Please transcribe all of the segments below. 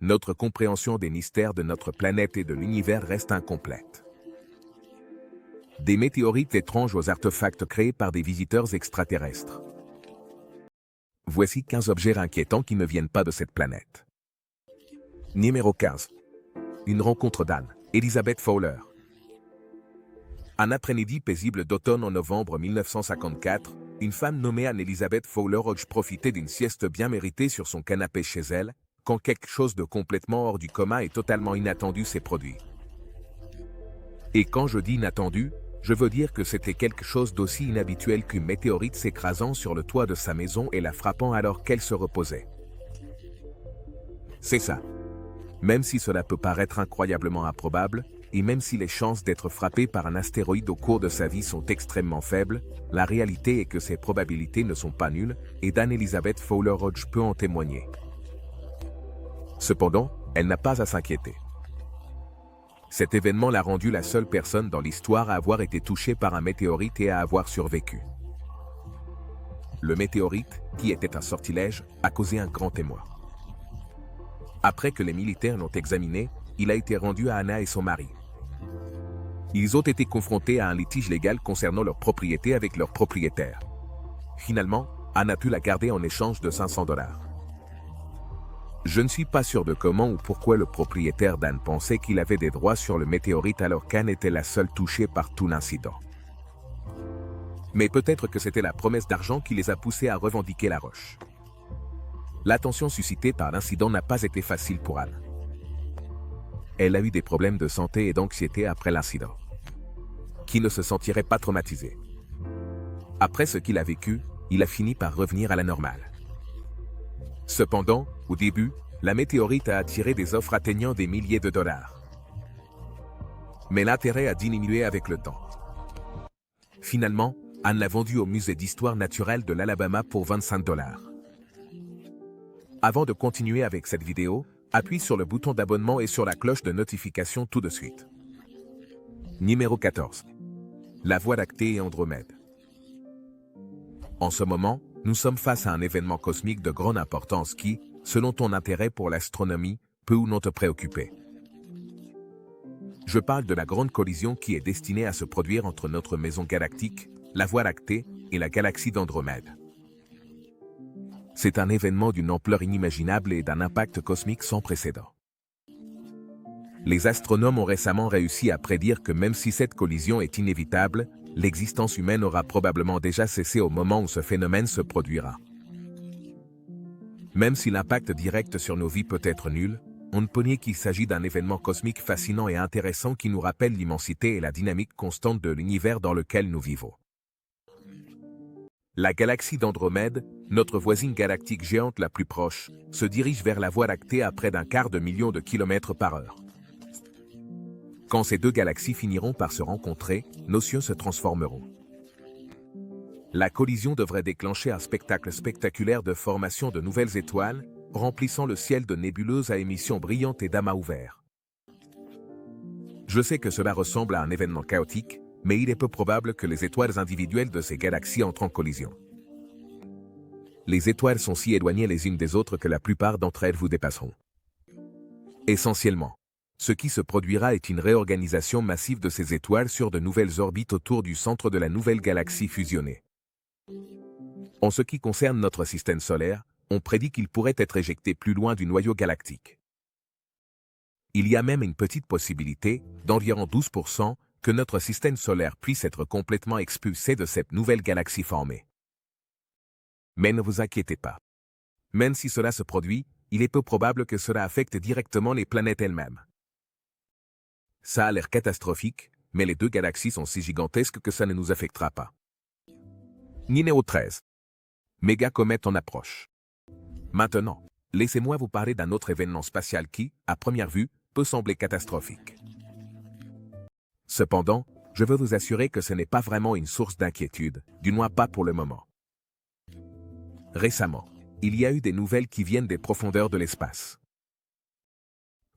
notre compréhension des mystères de notre planète et de l'univers reste incomplète. Des météorites étranges aux artefacts créés par des visiteurs extraterrestres. Voici 15 objets inquiétants qui ne viennent pas de cette planète. Numéro 15. Une rencontre d'Anne, Elizabeth Fowler. Un après-midi paisible d'automne en novembre 1954, une femme nommée Anne-Elizabeth Fowler Hodge profitait d'une sieste bien méritée sur son canapé chez elle, quand quelque chose de complètement hors du commun et totalement inattendu s'est produit. Et quand je dis inattendu, je veux dire que c'était quelque chose d'aussi inhabituel qu'une météorite s'écrasant sur le toit de sa maison et la frappant alors qu'elle se reposait. C'est ça. Même si cela peut paraître incroyablement improbable, et même si les chances d'être frappé par un astéroïde au cours de sa vie sont extrêmement faibles, la réalité est que ces probabilités ne sont pas nulles, et Anne-Elizabeth Fowler Hodge peut en témoigner. Cependant, elle n'a pas à s'inquiéter. Cet événement l'a rendue la seule personne dans l'histoire à avoir été touchée par un météorite et à avoir survécu. Le météorite, qui était un sortilège, a causé un grand émoi. Après que les militaires l'ont examiné, il a été rendu à Anna et son mari. Ils ont été confrontés à un litige légal concernant leur propriété avec leur propriétaire. Finalement, Anne a pu la garder en échange de $500. Je ne suis pas sûr de comment ou pourquoi le propriétaire d'Anne pensait qu'il avait des droits sur le météorite alors qu'Anne était la seule touchée par tout l'incident. Mais peut-être que c'était la promesse d'argent qui les a poussés à revendiquer la roche. L'attention suscitée par l'incident n'a pas été facile pour Anne. Elle a eu des problèmes de santé et d'anxiété après l'incident. Qui ne se sentirait pas traumatisé? Après ce qu'il a vécu, il a fini par revenir à la normale. Cependant, au début, la météorite a attiré des offres atteignant des milliers de dollars. Mais l'intérêt a diminué avec le temps. Finalement, Anne l'a vendue au musée d'histoire naturelle de l'Alabama pour $25. Avant de continuer avec cette vidéo, appuie sur le bouton d'abonnement et sur la cloche de notification tout de suite. Numéro 14. La Voie lactée et Andromède. En ce moment, nous sommes face à un événement cosmique de grande importance qui, selon ton intérêt pour l'astronomie, peut ou non te préoccuper. Je parle de la grande collision qui est destinée à se produire entre notre maison galactique, la Voie lactée, et la galaxie d'Andromède. C'est un événement d'une ampleur inimaginable et d'un impact cosmique sans précédent. Les astronomes ont récemment réussi à prédire que même si cette collision est inévitable, l'existence humaine aura probablement déjà cessé au moment où ce phénomène se produira. Même si l'impact direct sur nos vies peut être nul, on ne peut nier qu'il s'agit d'un événement cosmique fascinant et intéressant qui nous rappelle l'immensité et la dynamique constante de l'univers dans lequel nous vivons. La galaxie d'Andromède, notre voisine galactique géante la plus proche, se dirige vers la Voie lactée à près d'1/4 de kilomètres par heure. Quand ces deux galaxies finiront par se rencontrer, nos cieux se transformeront. La collision devrait déclencher un spectacle spectaculaire de formation de nouvelles étoiles, remplissant le ciel de nébuleuses à émissions brillantes et d'amas ouverts. Je sais que cela ressemble à un événement chaotique, mais il est peu probable que les étoiles individuelles de ces galaxies entrent en collision. Les étoiles sont si éloignées les unes des autres que la plupart d'entre elles vous dépasseront. Essentiellement, ce qui se produira est une réorganisation massive de ces étoiles sur de nouvelles orbites autour du centre de la nouvelle galaxie fusionnée. En ce qui concerne notre système solaire, on prédit qu'il pourrait être éjecté plus loin du noyau galactique. Il y a même une petite possibilité, d'environ 12%, que notre système solaire puisse être complètement expulsé de cette nouvelle galaxie formée. Mais ne vous inquiétez pas. Même si cela se produit, il est peu probable que cela affecte directement les planètes elles-mêmes. Ça a l'air catastrophique, mais les deux galaxies sont si gigantesques que ça ne nous affectera pas. Numéro 13. Mégacomète en approche. Maintenant, laissez-moi vous parler d'un autre événement spatial qui, à première vue, peut sembler catastrophique. Cependant, je veux vous assurer que ce n'est pas vraiment une source d'inquiétude, du moins pas pour le moment. Récemment, il y a eu des nouvelles qui viennent des profondeurs de l'espace.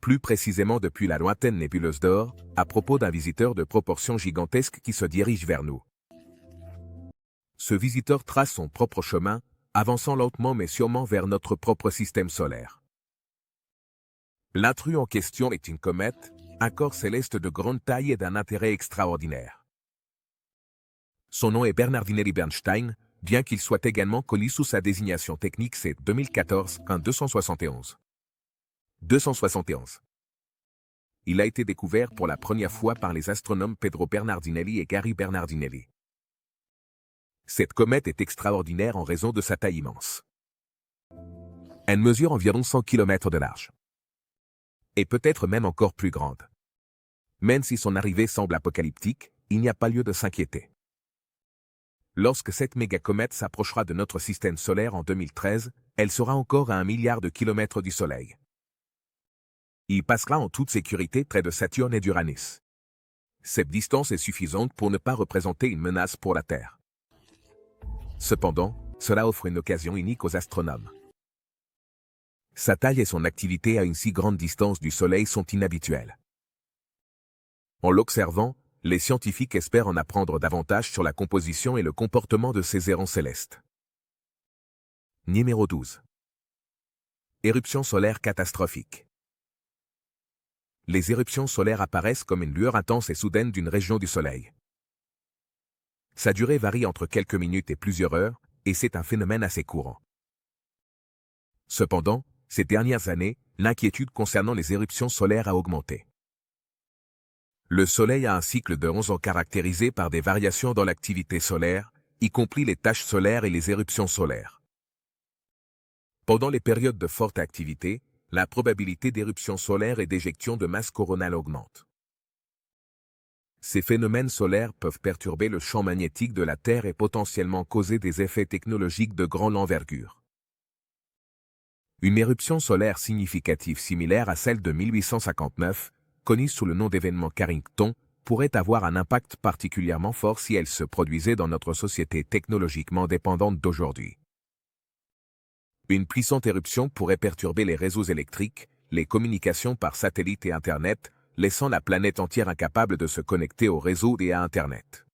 Plus précisément depuis la lointaine nébuleuse d'Or, à propos d'un visiteur de proportions gigantesques qui se dirige vers nous. Ce visiteur trace son propre chemin, avançant lentement mais sûrement vers notre propre système solaire. L'intrus en question est une comète, un corps céleste de grande taille et d'un intérêt extraordinaire. Son nom est Bernardinelli Bernstein, bien qu'il soit également connu sous sa désignation technique, c'est 2014 271. 271. Il a été découvert pour la première fois par les astronomes Pedro Bernardinelli et Gary Bernardinelli. Cette comète est extraordinaire en raison de sa taille immense. Elle mesure environ 100 km de large. Et peut-être même encore plus grande. Même si son arrivée semble apocalyptique, il n'y a pas lieu de s'inquiéter. Lorsque cette mégacomète s'approchera de notre système solaire en 2013, elle sera encore à 1 milliard de kilomètres du Soleil. Il passera en toute sécurité près de Saturne et d'Uranus. Cette distance est suffisante pour ne pas représenter une menace pour la Terre. Cependant, cela offre une occasion unique aux astronomes. Sa taille et son activité à une si grande distance du Soleil sont inhabituelles. En l'observant, les scientifiques espèrent en apprendre davantage sur la composition et le comportement de ces errants célestes. Numéro 12. Éruption solaire catastrophique. Les éruptions solaires apparaissent comme une lueur intense et soudaine d'une région du Soleil. Sa durée varie entre quelques minutes et plusieurs heures, et c'est un phénomène assez courant. Cependant, ces dernières années, l'inquiétude concernant les éruptions solaires a augmenté. Le Soleil a un cycle de 11 ans caractérisé par des variations dans l'activité solaire, y compris les taches solaires et les éruptions solaires. Pendant les périodes de forte activité, la probabilité d'éruption solaire et d'éjection de masse coronale augmente. Ces phénomènes solaires peuvent perturber le champ magnétique de la Terre et potentiellement causer des effets technologiques de grande envergure. Une éruption solaire significative similaire à celle de 1859, connue sous le nom d'événement Carrington, pourrait avoir un impact particulièrement fort si elle se produisait dans notre société technologiquement dépendante d'aujourd'hui. Une puissante éruption pourrait perturber les réseaux électriques, les communications par satellite et Internet, laissant la planète entière incapable de se connecter au réseau et à Internet.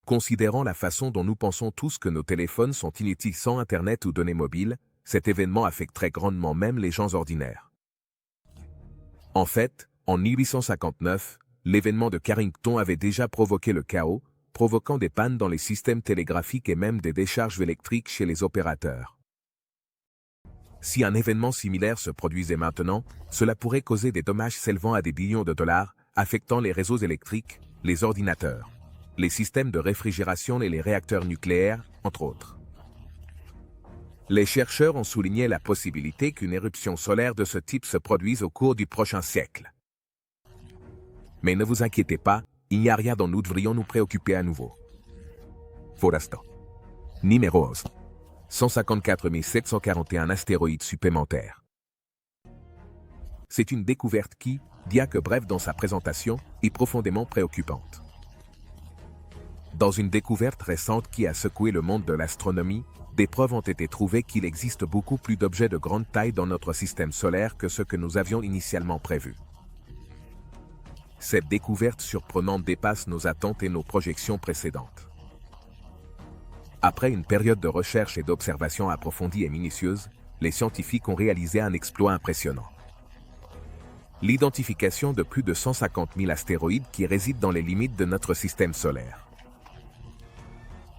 Considérant la façon dont nous pensons tous que nos téléphones sont inutiles sans Internet ou données mobiles, cet événement affecterait grandement même les gens ordinaires. En fait, en 1859, l'événement de Carrington avait déjà provoqué le chaos, provoquant des pannes dans les systèmes télégraphiques et même des décharges électriques chez les opérateurs. Si un événement similaire se produisait maintenant, cela pourrait causer des dommages s'élevant à des billions de dollars, affectant les réseaux électriques, les ordinateurs, les systèmes de réfrigération et les réacteurs nucléaires, entre autres. Les chercheurs ont souligné la possibilité qu'une éruption solaire de ce type se produise au cours du prochain siècle. Mais ne vous inquiétez pas, il n'y a rien dont nous devrions nous préoccuper à nouveau. Forasto. Numéro 11. 154 741 astéroïdes supplémentaires. C'est une découverte qui, bien que brève dans sa présentation, est profondément préoccupante. Dans une découverte récente qui a secoué le monde de l'astronomie, des preuves ont été trouvées qu'il existe beaucoup plus d'objets de grande taille dans notre système solaire que ce que nous avions initialement prévu. Cette découverte surprenante dépasse nos attentes et nos projections précédentes. Après une période de recherche et d'observation approfondie et minutieuse, les scientifiques ont réalisé un exploit impressionnant. L'identification de plus de 150 000 astéroïdes qui résident dans les limites de notre système solaire.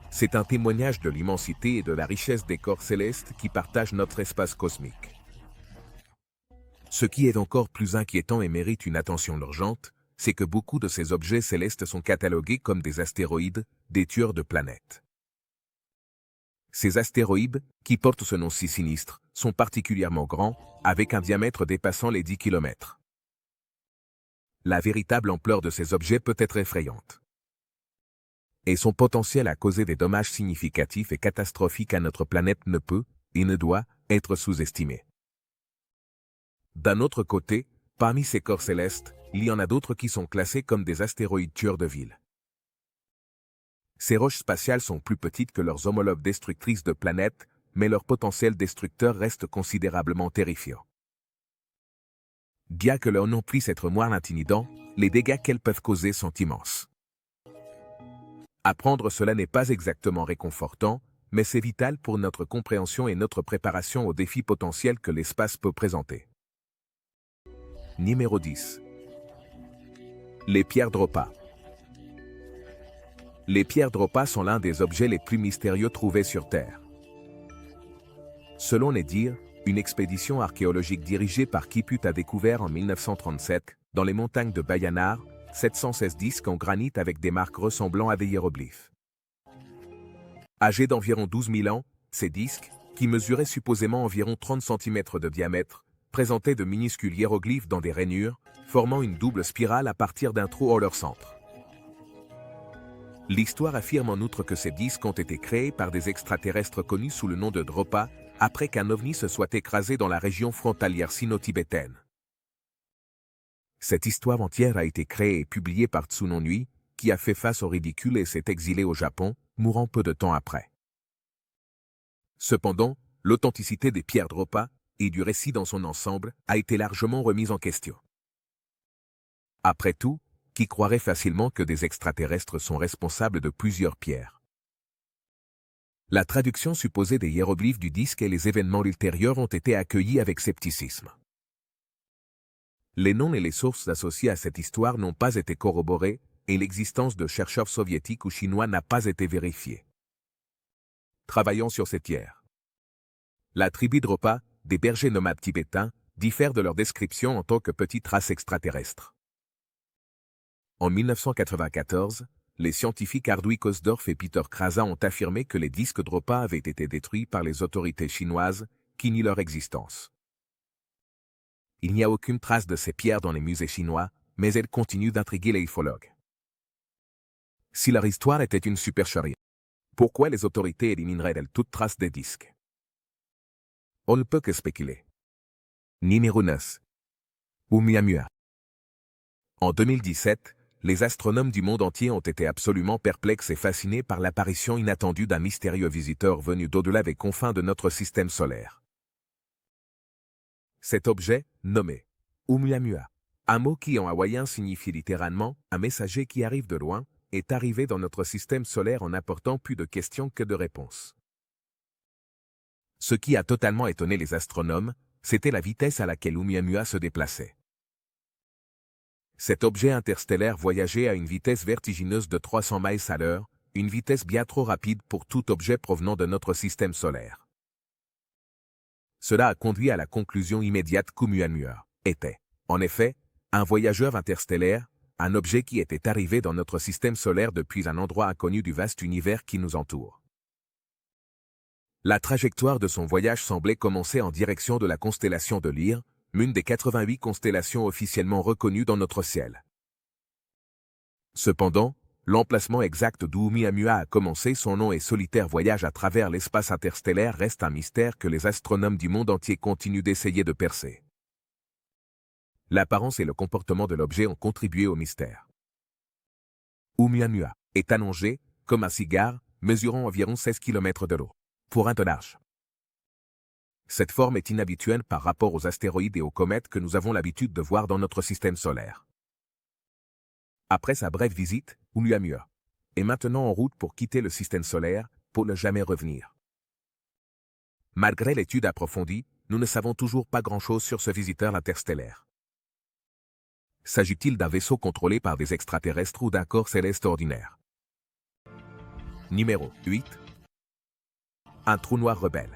C'est un témoignage de l'immensité et de la richesse des corps célestes qui partagent notre espace cosmique. Ce qui est encore plus inquiétant et mérite une attention urgente, c'est que beaucoup de ces objets célestes sont catalogués comme des astéroïdes, des tueurs de planètes. Ces astéroïdes, qui portent ce nom si sinistre, sont particulièrement grands, avec un diamètre dépassant les 10 km. La véritable ampleur de ces objets peut être effrayante. Et son potentiel à causer des dommages significatifs et catastrophiques à notre planète ne peut, et ne doit, être sous-estimé. D'un autre côté, parmi ces corps célestes, il y en a d'autres qui sont classés comme des astéroïdes tueurs de villes. Ces roches spatiales sont plus petites que leurs homologues destructrices de planètes, mais leur potentiel destructeur reste considérablement terrifiant. Bien que leur nom puisse être moins intimidant, les dégâts qu'elles peuvent causer sont immenses. Apprendre cela n'est pas exactement réconfortant, mais c'est vital pour notre compréhension et notre préparation aux défis potentiels que l'espace peut présenter. Numéro 10. Les pierres Dropa. Les pierres Dropa sont l'un des objets les plus mystérieux trouvés sur Terre. Selon les dires, une expédition archéologique dirigée par Kiput a découvert en 1937, dans les montagnes de Bayanar, 716 disques en granit avec des marques ressemblant à des hiéroglyphes. Âgés d'environ 12 000 ans, ces disques, qui mesuraient supposément environ 30 cm de diamètre, présentaient de minuscules hiéroglyphes dans des rainures, formant une double spirale à partir d'un trou en leur centre. L'histoire affirme en outre que ces disques ont été créés par des extraterrestres connus sous le nom de Dropa, après qu'un ovni se soit écrasé dans la région frontalière sino-tibétaine. Cette histoire entière a été créée et publiée par Tsunon Nui, qui a fait face au ridicule et s'est exilé au Japon, mourant peu de temps après. Cependant, l'authenticité des pierres Dropa, et du récit dans son ensemble, a été largement remise en question. Après tout, qui croirait facilement que des extraterrestres sont responsables de plusieurs pierres? La traduction supposée des hiéroglyphes du disque et les événements ultérieurs ont été accueillis avec scepticisme. Les noms et les sources associées à cette histoire n'ont pas été corroborés, et l'existence de chercheurs soviétiques ou chinois n'a pas été vérifiée. Travaillons sur ces pierres. La tribu Dropa, des bergers nomades tibétains, diffère de leur description en tant que petite race extraterrestre. En 1994, les scientifiques Ardui Kosdorf et Peter Krasa ont affirmé que les disques Dropa avaient été détruits par les autorités chinoises, qui nient leur existence. Il n'y a aucune trace de ces pierres dans les musées chinois, mais elles continuent d'intriguer les ufologues. Si leur histoire était une supercherie, pourquoi les autorités élimineraient-elles toute trace des disques? On ne peut que spéculer. Numéro 9. Oumuamua. En 2017, les astronomes du monde entier ont été absolument perplexes et fascinés par l'apparition inattendue d'un mystérieux visiteur venu d'au-delà des confins de notre système solaire. Cet objet, nommé Oumuamua, un mot qui en hawaïen signifie littéralement « un messager qui arrive de loin », est arrivé dans notre système solaire en apportant plus de questions que de réponses. Ce qui a totalement étonné les astronomes, c'était la vitesse à laquelle Oumuamua se déplaçait. Cet objet interstellaire voyageait à une vitesse vertigineuse de 300 miles à l'heure, une vitesse bien trop rapide pour tout objet provenant de notre système solaire. Cela a conduit à la conclusion immédiate qu'Oumuamua était, en effet, un voyageur interstellaire, un objet qui était arrivé dans notre système solaire depuis un endroit inconnu du vaste univers qui nous entoure. La trajectoire de son voyage semblait commencer en direction de la constellation de Lyre, l'une des 88 constellations officiellement reconnues dans notre ciel. Cependant, l'emplacement exact d'où Oumuamua a commencé son long et solitaire voyage à travers l'espace interstellaire reste un mystère que les astronomes du monde entier continuent d'essayer de percer. L'apparence et le comportement de l'objet ont contribué au mystère. Oumuamua est allongé, comme un cigare, mesurant environ 16 km de long, pour un de large. Cette forme est inhabituelle par rapport aux astéroïdes et aux comètes que nous avons l'habitude de voir dans notre système solaire. Après sa brève visite, Oumuamua est maintenant en route pour quitter le système solaire, pour ne jamais revenir. Malgré l'étude approfondie, nous ne savons toujours pas grand-chose sur ce visiteur interstellaire. S'agit-il d'un vaisseau contrôlé par des extraterrestres ou d'un corps céleste ordinaire? Numéro 8. Un trou noir rebelle.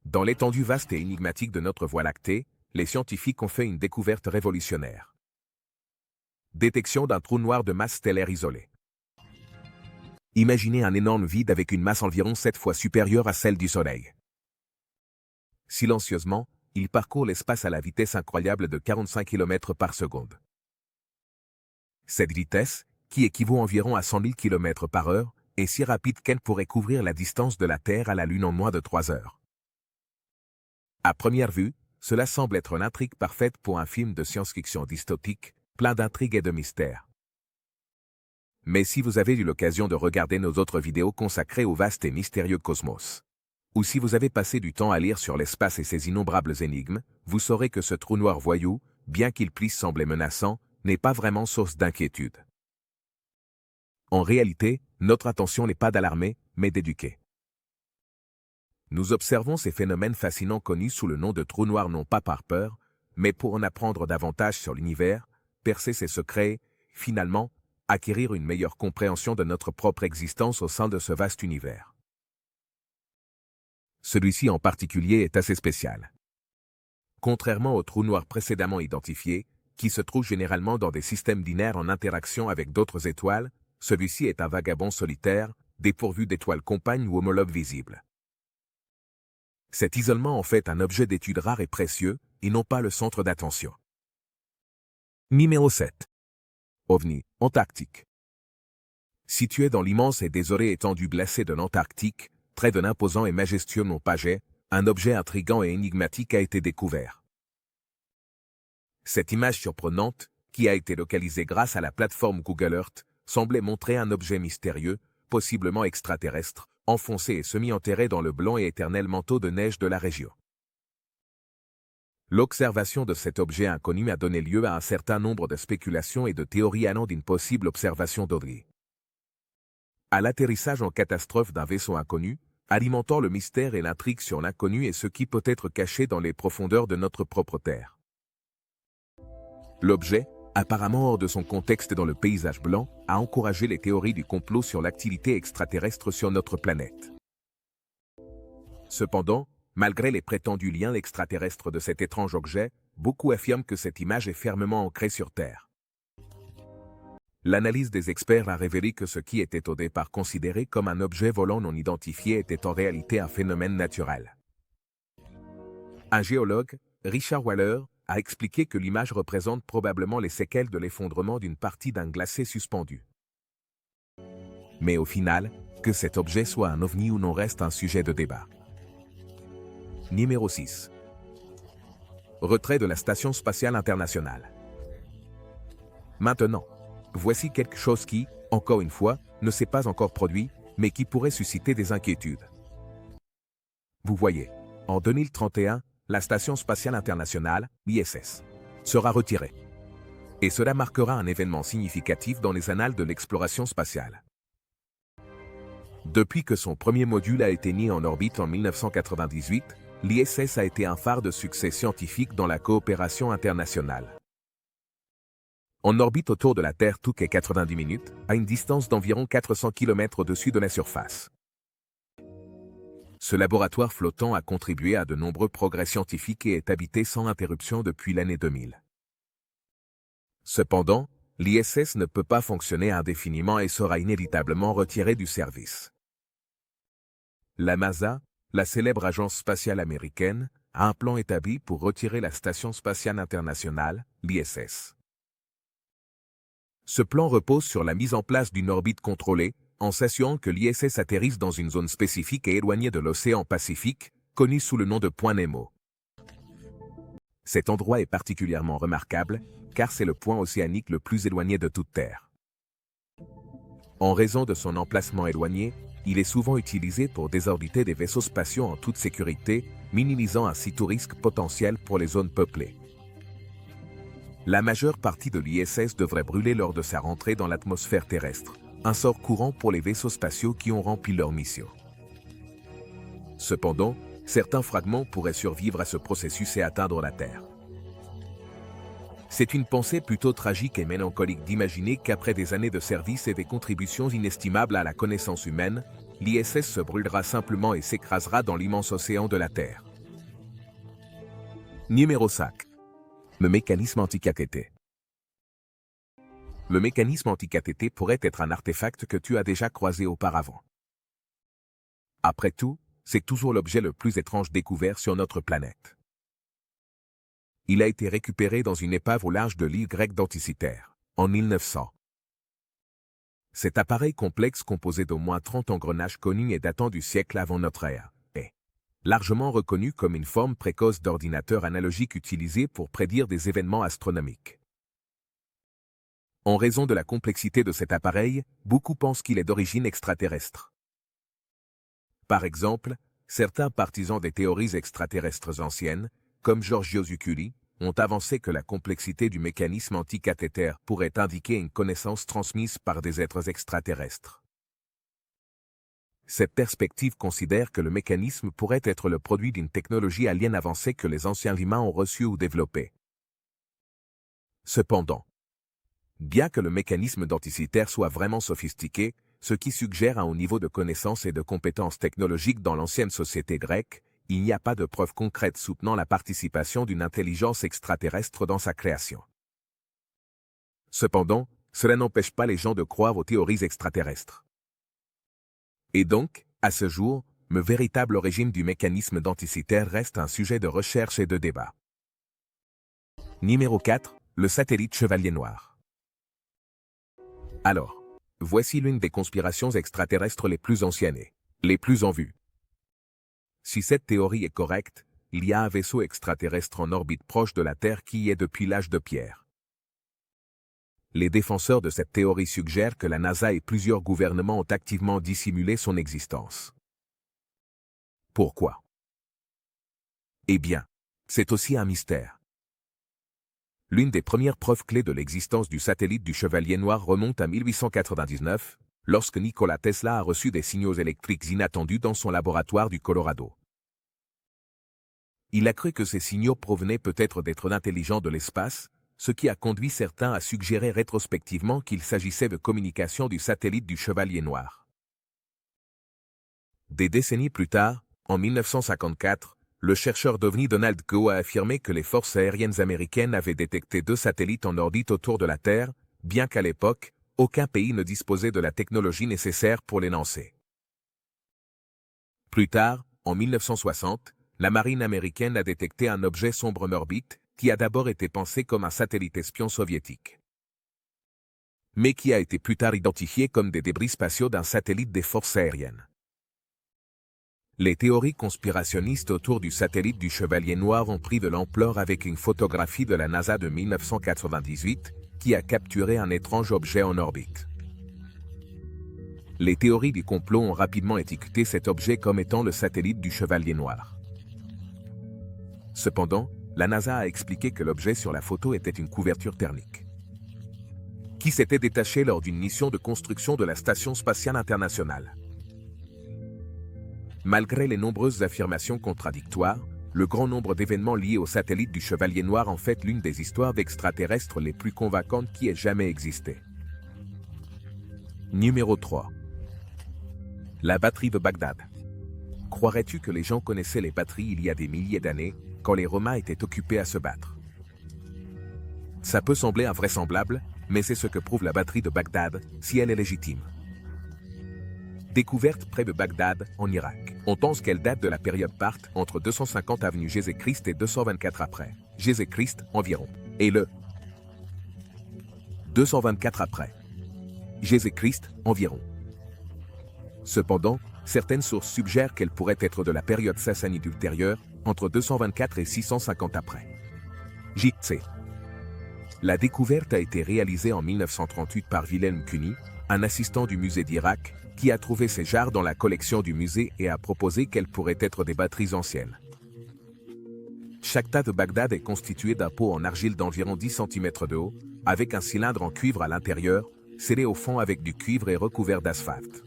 Dans l'étendue vaste et énigmatique de notre Voie lactée, les scientifiques ont fait une découverte révolutionnaire. Détection d'un trou noir de masse stellaire isolé. Imaginez un énorme vide avec une masse environ 7 fois supérieure à celle du Soleil. Silencieusement, il parcourt l'espace à la vitesse incroyable de 45 km par seconde. Cette vitesse, qui équivaut environ à 100 000 km par heure, est si rapide qu'elle pourrait couvrir la distance de la Terre à la Lune en moins de 3 heures. À première vue, cela semble être l'intrigue parfaite pour un film de science-fiction dystopique, plein d'intrigues et de mystères. Mais si vous avez eu l'occasion de regarder nos autres vidéos consacrées au vaste et mystérieux cosmos, ou si vous avez passé du temps à lire sur l'espace et ses innombrables énigmes, vous saurez que ce trou noir voyou, bien qu'il puisse sembler menaçant, n'est pas vraiment source d'inquiétude. En réalité, notre intention n'est pas d'alarmer, mais d'éduquer. Nous observons ces phénomènes fascinants connus sous le nom de trous noirs non pas par peur, mais pour en apprendre davantage sur l'univers, percer ses secrets, finalement, acquérir une meilleure compréhension de notre propre existence au sein de ce vaste univers. Celui-ci en particulier est assez spécial. Contrairement aux trous noirs précédemment identifiés, qui se trouvent généralement dans des systèmes binaires en interaction avec d'autres étoiles, celui-ci est un vagabond solitaire, dépourvu d'étoiles compagnes ou homologues visibles. Cet isolement en fait un objet d'étude rare et précieux, et non pas le centre d'attention. Numéro 7. OVNI, Antarctique. Situé dans l'immense et désolée étendue glacée de l'Antarctique, près de l'imposant et majestueux mont Paget, un objet intrigant et énigmatique a été découvert. Cette image surprenante, qui a été localisée grâce à la plateforme Google Earth, semblait montrer un objet mystérieux, possiblement extraterrestre, enfoncé et semi-enterré dans le blanc et éternel manteau de neige de la région. L'observation de cet objet inconnu a donné lieu à un certain nombre de spéculations et de théories allant d'une possible observation d'OVNI à l'atterrissage en catastrophe d'un vaisseau inconnu, alimentant le mystère et l'intrigue sur l'inconnu et ce qui peut être caché dans les profondeurs de notre propre Terre. L'objet, apparemment hors de son contexte dans le paysage blanc, a encouragé les théories du complot sur l'activité extraterrestre sur notre planète. Cependant, malgré les prétendus liens extraterrestres de cet étrange objet, beaucoup affirment que cette image est fermement ancrée sur Terre. L'analyse des experts a révélé que ce qui était au départ considéré comme un objet volant non identifié était en réalité un phénomène naturel. Un géologue, Richard Waller, a expliqué que l'image représente probablement les séquelles de l'effondrement d'une partie d'un glacier suspendu. Mais au final, que cet objet soit un ovni ou non reste un sujet de débat. Numéro 6. Retrait de la Station spatiale internationale. Maintenant, voici quelque chose qui, encore une fois, ne s'est pas encore produit, mais qui pourrait susciter des inquiétudes. Vous voyez, en 2031, la Station spatiale internationale, ISS, sera retirée. Et cela marquera un événement significatif dans les annales de l'exploration spatiale. Depuis que son premier module a été mis en orbite en 1998, l'ISS a été un phare de succès scientifique dans la coopération internationale. On orbite autour de la Terre toutes les 90 minutes, à une distance d'environ 400 km au-dessus de la surface. Ce laboratoire flottant a contribué à de nombreux progrès scientifiques et est habité sans interruption depuis l'année 2000. Cependant, l'ISS ne peut pas fonctionner indéfiniment et sera inévitablement retiré du service. La NASA, la célèbre agence spatiale américaine, a un plan établi pour retirer la Station spatiale internationale, l'ISS. Ce plan repose sur la mise en place d'une orbite contrôlée, en s'assurant que l'ISS atterrisse dans une zone spécifique et éloignée de l'océan Pacifique, connue sous le nom de point Nemo. Cet endroit est particulièrement remarquable, car c'est le point océanique le plus éloigné de toute Terre. En raison de son emplacement éloigné, il est souvent utilisé pour désorbiter des vaisseaux spatiaux en toute sécurité, minimisant ainsi tout risque potentiel pour les zones peuplées. La majeure partie de l'ISS devrait brûler lors de sa rentrée dans l'atmosphère terrestre, un sort courant pour les vaisseaux spatiaux qui ont rempli leur mission. Cependant, certains fragments pourraient survivre à ce processus et atteindre la Terre. C'est une pensée plutôt tragique et mélancolique d'imaginer qu'après des années de service et des contributions inestimables à la connaissance humaine, l'ISS se brûlera simplement et s'écrasera dans l'immense océan de la Terre. Numéro 5. Le mécanisme anti-KTT. Le mécanisme anti-KTT pourrait être un artefact que tu as déjà croisé auparavant. Après tout, c'est toujours l'objet le plus étrange découvert sur notre planète. Il a été récupéré dans une épave au large de l'île grecque d'Anticythère, en 1900. Cet appareil complexe composé d'au moins 30 engrenages connus et datant du siècle avant notre ère est largement reconnu comme une forme précoce d'ordinateur analogique utilisé pour prédire des événements astronomiques. En raison de la complexité de cet appareil, beaucoup pensent qu'il est d'origine extraterrestre. Par exemple, certains partisans des théories extraterrestres anciennes, comme Giorgio Zucculi, ont avancé que la complexité du mécanisme anti-cathéter pourrait indiquer une connaissance transmise par des êtres extraterrestres. Cette perspective considère que le mécanisme pourrait être le produit d'une technologie alien avancée que les anciens humains ont reçue ou développée. Cependant, bien que le mécanisme d'Anticythère soit vraiment sophistiqué, ce qui suggère un haut niveau de connaissances et de compétences technologiques dans l'ancienne société grecque, il n'y a pas de preuves concrètes soutenant la participation d'une intelligence extraterrestre dans sa création. Cependant, cela n'empêche pas les gens de croire aux théories extraterrestres. Et donc, à ce jour, le véritable origine du mécanisme d'Anticythère reste un sujet de recherche et de débat. Numéro 4, le satellite Chevalier Noir. Alors, voici l'une des conspirations extraterrestres les plus anciennes et les plus en vue. Si cette théorie est correcte, il y a un vaisseau extraterrestre en orbite proche de la Terre qui y est depuis l'âge de pierre. Les défenseurs de cette théorie suggèrent que la NASA et plusieurs gouvernements ont activement dissimulé son existence. Pourquoi? Eh bien, c'est aussi un mystère. L'une des premières preuves clés de l'existence du satellite du Chevalier Noir remonte à 1899, lorsque Nikola Tesla a reçu des signaux électriques inattendus dans son laboratoire du Colorado. Il a cru que ces signaux provenaient peut-être d'êtres intelligents de l'espace, ce qui a conduit certains à suggérer rétrospectivement qu'il s'agissait de communication du satellite du Chevalier Noir. Des décennies plus tard, en 1954, le chercheur d'OVNI Donald Coe a affirmé que les forces aériennes américaines avaient détecté 2 satellites en orbite autour de la Terre, bien qu'à l'époque, aucun pays ne disposait de la technologie nécessaire pour les lancer. Plus tard, en 1960, la marine américaine a détecté un objet sombre en orbite, qui a d'abord été pensé comme un satellite espion soviétique, mais qui a été plus tard identifié comme des débris spatiaux d'un satellite des forces aériennes. Les théories conspirationnistes autour du satellite du Chevalier Noir ont pris de l'ampleur avec une photographie de la NASA de 1998, qui a capturé un étrange objet en orbite. Les théories du complot ont rapidement étiqueté cet objet comme étant le satellite du Chevalier Noir. Cependant, la NASA a expliqué que l'objet sur la photo était une couverture thermique, qui s'était détachée lors d'une mission de construction de la Station spatiale internationale. Malgré les nombreuses affirmations contradictoires, le grand nombre d'événements liés au satellite du Chevalier Noir en fait l'une des histoires d'extraterrestres les plus convaincantes qui ait jamais existé. Numéro 3. La batterie de Bagdad. Croirais-tu que les gens connaissaient les batteries il y a des milliers d'années, quand les Romains étaient occupés à se battre? Ça peut sembler invraisemblable, mais c'est ce que prouve la batterie de Bagdad, si elle est légitime. Découverte près de Bagdad, en Irak. On pense qu'elle date de la période Parthe, entre 250 avenue Jésus-Christ et 224 après Jésus-Christ environ. Et le 224 après Jésus-Christ environ. Cependant, certaines sources suggèrent qu'elle pourrait être de la période sassanide ultérieure, entre 224 et 650 après JC. La découverte a été réalisée en 1938 par Wilhelm Kühni, un assistant du musée d'Irak, qui a trouvé ces jarres dans la collection du musée et a proposé qu'elles pourraient être des batteries anciennes. Chaque tas de Bagdad est constitué d'un pot en argile d'environ 10 cm de haut, avec un cylindre en cuivre à l'intérieur, scellé au fond avec du cuivre et recouvert d'asphalte.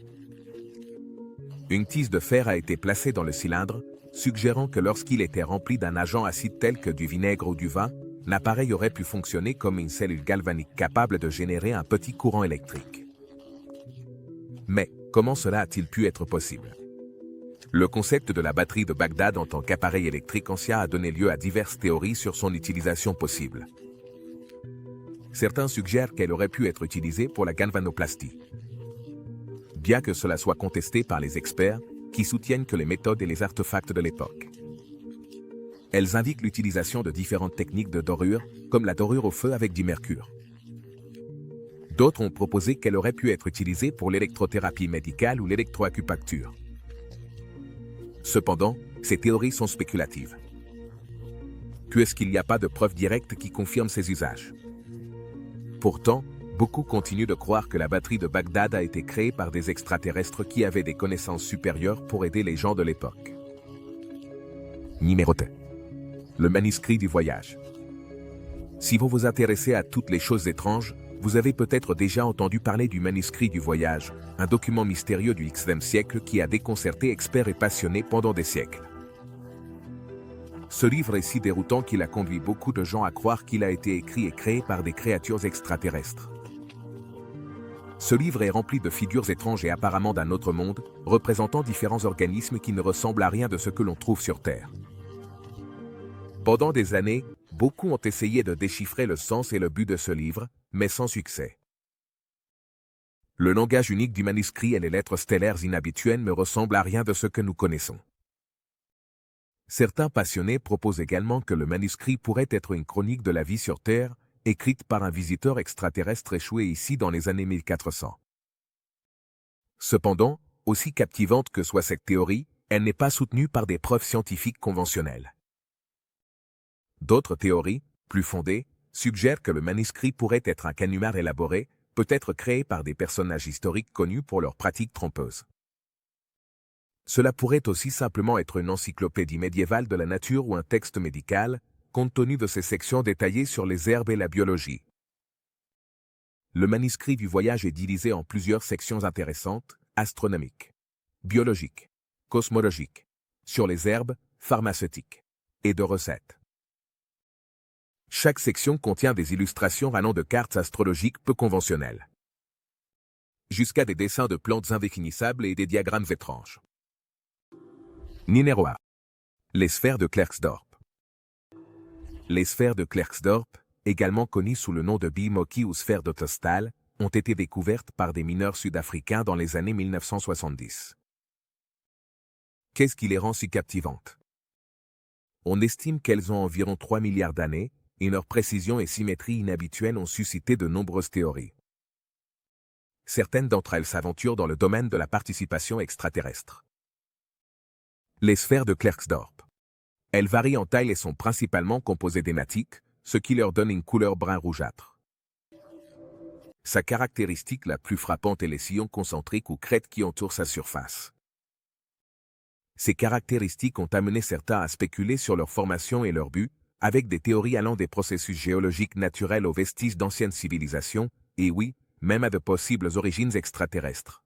Une tige de fer a été placée dans le cylindre, suggérant que lorsqu'il était rempli d'un agent acide tel que du vinaigre ou du vin, l'appareil aurait pu fonctionner comme une cellule galvanique capable de générer un petit courant électrique. Mais, comment cela a-t-il pu être possible? Le concept de la batterie de Bagdad en tant qu'appareil électrique ancien a donné lieu à diverses théories sur son utilisation possible. Certains suggèrent qu'elle aurait pu être utilisée pour la galvanoplastie, bien que cela soit contesté par les experts, qui soutiennent que les méthodes et les artefacts de l'époque. Elles indiquent l'utilisation de différentes techniques de dorure, comme la dorure au feu avec du mercure. D'autres ont proposé qu'elle aurait pu être utilisée pour l'électrothérapie médicale ou l'électroacupuncture. Cependant, ces théories sont spéculatives, puisqu'il n'y a pas de preuves directes qui confirment ces usages. Pourtant, beaucoup continuent de croire que la batterie de Bagdad a été créée par des extraterrestres qui avaient des connaissances supérieures pour aider les gens de l'époque. Numéro 2. Le manuscrit du voyage. Si vous vous intéressez à toutes les choses étranges, vous avez peut-être déjà entendu parler du manuscrit du voyage, un document mystérieux du XVe siècle qui a déconcerté experts et passionnés pendant des siècles. Ce livre est si déroutant qu'il a conduit beaucoup de gens à croire qu'il a été écrit et créé par des créatures extraterrestres. Ce livre est rempli de figures étranges et apparemment d'un autre monde, représentant différents organismes qui ne ressemblent à rien de ce que l'on trouve sur Terre. Pendant des années, beaucoup ont essayé de déchiffrer le sens et le but de ce livre, mais sans succès. Le langage unique du manuscrit et les lettres stellaires inhabituelles ne ressemblent à rien de ce que nous connaissons. Certains passionnés proposent également que le manuscrit pourrait être une chronique de la vie sur Terre, écrite par un visiteur extraterrestre échoué ici dans les années 1400. Cependant, aussi captivante que soit cette théorie, elle n'est pas soutenue par des preuves scientifiques conventionnelles. D'autres théories, plus fondées, suggèrent que le manuscrit pourrait être un canular élaboré, peut-être créé par des personnages historiques connus pour leurs pratiques trompeuses. Cela pourrait aussi simplement être une encyclopédie médiévale de la nature ou un texte médical, compte tenu de ses sections détaillées sur les herbes et la biologie. Le manuscrit du voyage est divisé en plusieurs sections intéressantes, astronomiques, biologiques, cosmologiques, sur les herbes, pharmaceutiques, et de recettes. Chaque section contient des illustrations allant de cartes astrologiques peu conventionnelles, jusqu'à des dessins de plantes indéfinissables et des diagrammes étranges. Numéro 1. Les sphères de Klerksdorp. Les sphères de Klerksdorp, également connues sous le nom de Bimoki ou sphères d'Otostal, ont été découvertes par des mineurs sud-africains dans les années 1970. Qu'est-ce qui les rend si captivantes? On estime qu'elles ont environ 3 milliards d'années, et leur précision et symétrie inhabituelles ont suscité de nombreuses théories. Certaines d'entre elles s'aventurent dans le domaine de la participation extraterrestre. Les sphères de Klerksdorp. Elles varient en taille et sont principalement composées d'hématites, ce qui leur donne une couleur brun rougeâtre. Sa caractéristique la plus frappante est les sillons concentriques ou crêtes qui entourent sa surface. Ces caractéristiques ont amené certains à spéculer sur leur formation et leur but, avec des théories allant des processus géologiques naturels aux vestiges d'anciennes civilisations, et oui, même à de possibles origines extraterrestres.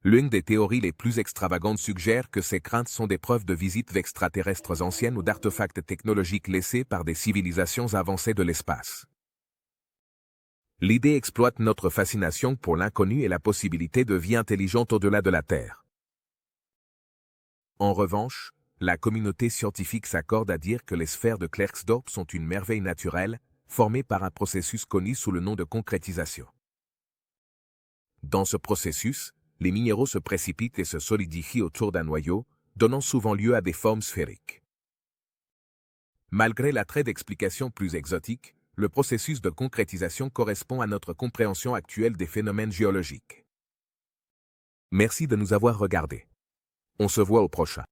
L'une des théories les plus extravagantes suggère que ces craintes sont des preuves de visites extraterrestres anciennes ou d'artefacts technologiques laissés par des civilisations avancées de l'espace. L'idée exploite notre fascination pour l'inconnu et la possibilité de vie intelligente au-delà de la Terre. En revanche, la communauté scientifique s'accorde à dire que les sphères de Klerksdorp sont une merveille naturelle, formée par un processus connu sous le nom de concrétisation. Dans ce processus, les minéraux se précipitent et se solidifient autour d'un noyau, donnant souvent lieu à des formes sphériques. Malgré l'attrait d'explications plus exotiques, le processus de concrétisation correspond à notre compréhension actuelle des phénomènes géologiques. Merci de nous avoir regardés. On se voit au prochain.